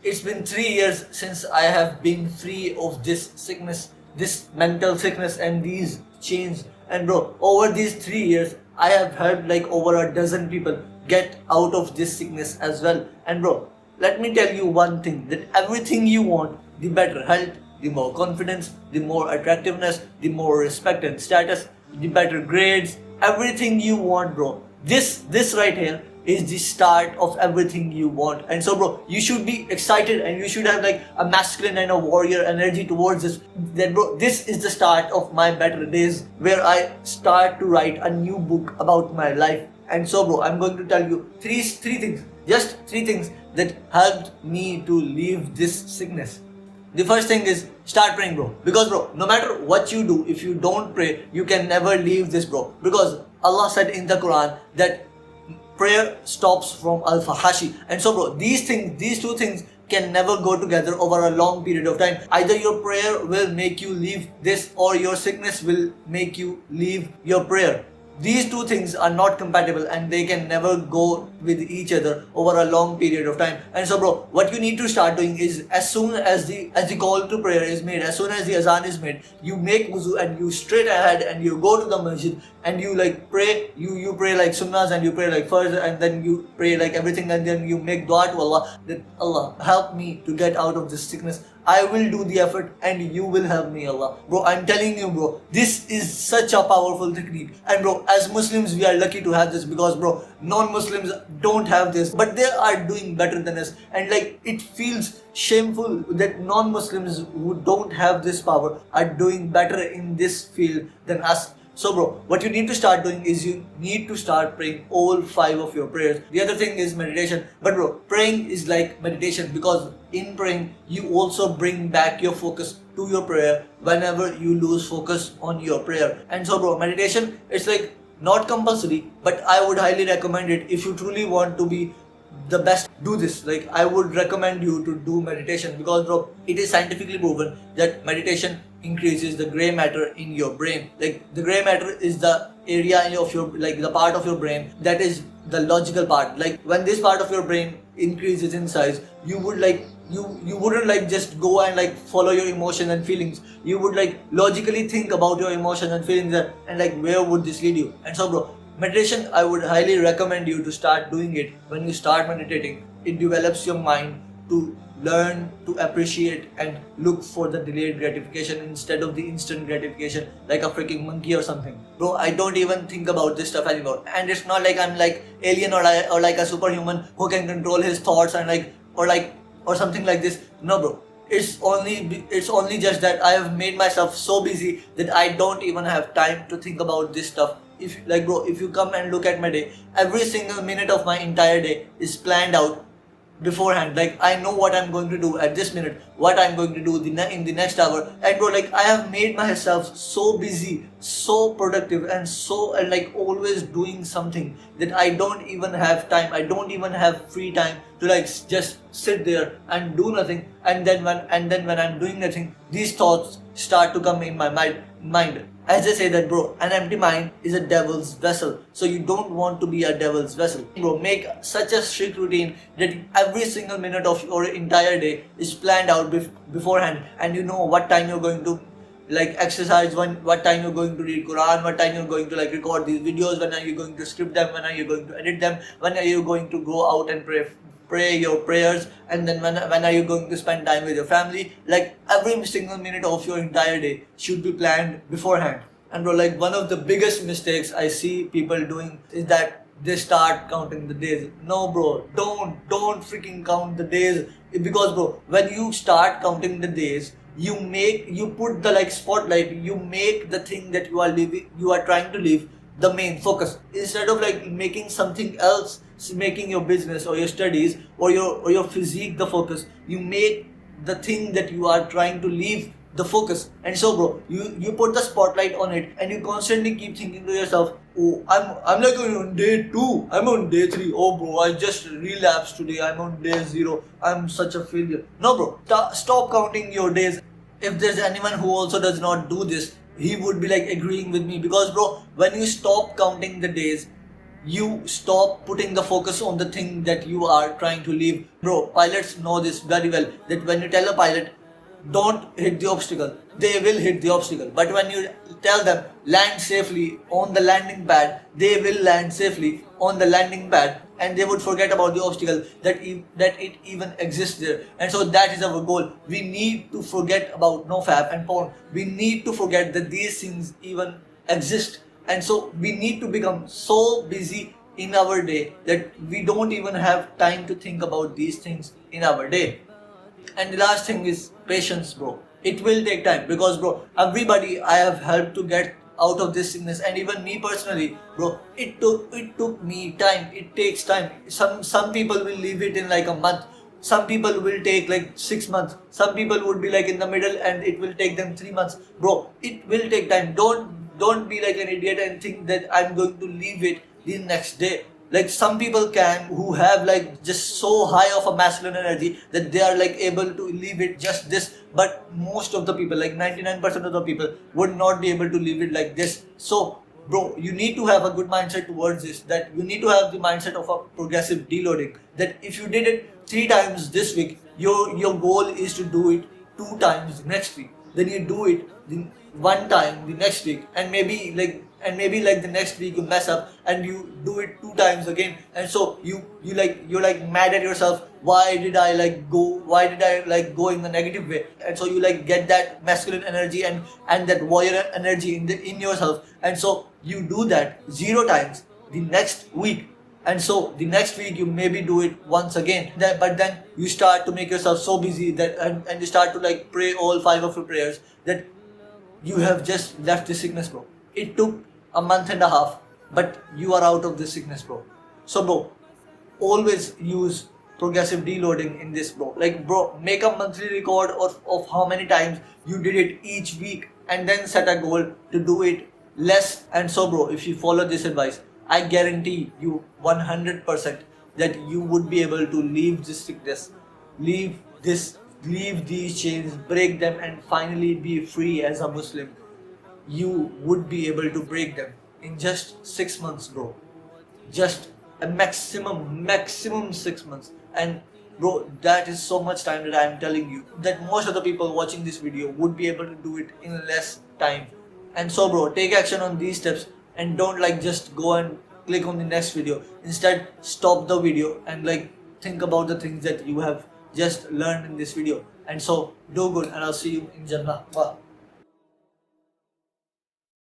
it's been 3 years since I have been free of this sickness, this mental sickness, and these chains. And bro, over these 3 years, I have helped like over a dozen people get out of this sickness as well. And bro, let me tell you one thing, that everything you want, the better health, the more confidence, the more attractiveness, the more respect and status, the better grades, everything you want, bro. This right here is the start of everything you want. And so bro, you should be excited and you should have like a masculine and a warrior energy towards this. Then bro, this is the start of my better days, where I start to write a new book about my life. And so bro, I'm going to tell you three things, just three things that helped me to leave this sickness. The first thing is start praying, bro. Because bro, no matter what you do, if you don't pray, you can never leave this, bro. Because Allah said in the Quran that prayer stops from al-fahashi. And so bro, these two things can never go together over a long period of time. Either your prayer will make you leave this, or your sickness will make you leave your prayer. These two things are not compatible and they can never go with each other over a long period of time. And so bro, what you need to start doing is, as soon as the call to prayer is made, as soon as the azan is made, you make wuzu and you straight ahead and you go to the masjid and you like pray, you pray like sunnahs and you pray like farz, and then you pray like everything, and then you make dua to Allah that Allah help me to get out of this sickness. I will do the effort and you will help me, Allah. Bro, I'm telling you, bro, this is such a powerful technique. And bro, as Muslims, we are lucky to have this, because bro, non-Muslims don't have this, but they are doing better than us. And like, it feels shameful that non-Muslims who don't have this power are doing better in this field than us. So bro, what you need to start doing is you need to start praying all 5 of your prayers. The other thing is meditation. But bro, praying is like meditation, because in praying, you also bring back your focus to your prayer whenever you lose focus on your prayer. And so bro, meditation, it's like not compulsory, but I would highly recommend it. If you truly want to be the best, do this. Like, I would recommend you to do meditation, because bro, it is scientifically proven that meditation increases the gray matter in your brain. Like, the gray matter is the area of your, like the part of your brain that is the logical part. Like, when this part of your brain increases in size, you would like you wouldn't like just go and like follow your emotions and feelings. You would like logically think about your emotions and feelings, and like where would this lead you. And so bro, meditation, I would highly recommend you to start doing it. When you start meditating, it develops your mind to learn to appreciate and look for the delayed gratification instead of the instant gratification, like a freaking monkey or something. Bro, I don't even think about this stuff anymore. And it's not like I'm like alien or like a superhuman who can control his thoughts and or something like this. No bro, it's only just that I have made myself so busy that I don't even have time to think about this stuff. If like bro, if you come and look at my day, every single minute of my entire day is planned out beforehand. Like, I know what I'm going to do at this minute, what I'm going to do in the next hour. And bro, like, I have made myself so busy, so productive, and so like always doing something that I don't even have time, I don't even have free time to like just sit there and do nothing. And then when I'm doing nothing, these thoughts start to come in my mind. As they say that bro, an empty mind is a devil's vessel. So you don't want to be a devil's vessel. Bro, make such a strict routine that every single minute of your entire day is planned out beforehand, and you know what time you're going to like exercise, what time you're going to read Quran, what time you're going to like record these videos, when are you going to script them, when are you going to edit them, when are you going to go out and pray your prayers, and then when are you going to spend time with your family. Like, every single minute of your entire day should be planned beforehand. And bro, like, one of the biggest mistakes I see people doing is that they start counting the days. No bro, don't freaking count the days, because bro, when you start counting the days, you put the like spotlight, you make the thing that you are trying to live the main focus, instead of like making something else, making your business or your studies or your physique the focus. You make the thing that you are trying to leave the focus. And so bro, you put the spotlight on it, and you constantly keep thinking to yourself, oh, I'm like on day 2, I'm on day 3, oh bro, I just relapsed today, I'm on day 0, I'm such a failure. No bro, stop counting your days. If there's anyone who also does not do this, he would be like agreeing with me, because bro, when you stop counting the days, you stop putting the focus on the thing that you are trying to leave. Bro, pilots know this very well, that when you tell a pilot don't hit the obstacle, they will hit the obstacle. But when you tell them land safely on the landing pad, they will land safely on the landing pad, and they would forget about the obstacle that that it even exists there. And so that is our goal. We need to forget about nofap and porn. We need to forget that these things even exist. And so we need to become so busy in our day that we don't even have time to think about these things in our day. And the last thing is patience, bro. It will take time because, bro, everybody I have helped to get out of this sickness, and even me personally, bro, it took me time. It takes time. Some people will leave it in like a month. Some people will take like 6 months. Some people would be like in the middle, and it will take them 3 months. Bro, it will take time. Don't be like an idiot and think that I'm going to leave it the next day. Like some people can, who have like just so high of a masculine energy that they are like able to leave it just this, but most of the people, like 99% of the people, would not be able to leave it like this. So bro, you need to have a good mindset towards this, that you need to have the mindset of a progressive deloading, that if you did it 3 times this week, your goal is to do it 2 times next week. Then you do it the 1 time the next week, and maybe like the next week you mess up and you do it 2 times again. And so you're like mad at yourself, why did I like go in the negative way? And so you like get that masculine energy and that warrior energy in yourself, and so you do that 0 times the next week. And so the next week you maybe do it once again, but then you start to make yourself so busy that and you start to like pray all 5 of your prayers, that you have just left the sickness, bro. It took a month and a half, but you are out of the sickness, bro. So bro, always use progressive deloading in this, bro. Like bro, make a monthly record of how many times you did it each week, and then set a goal to do it less. And so bro, if you follow this advice, I guarantee you 100% that you would be able to leave this sickness, leave these chains, break them, and finally be free as a Muslim. You would be able to break them in just 6 months, bro. Just a maximum 6 months. And bro, that is so much time that I am telling you that most of the people watching this video would be able to do it in less time. And so bro, take action on these steps, and don't like just go and click on the next video. Instead, stop the video and like think about the things that you have just learned in this video. And so do good, and I'll see you in Jannah. Wow.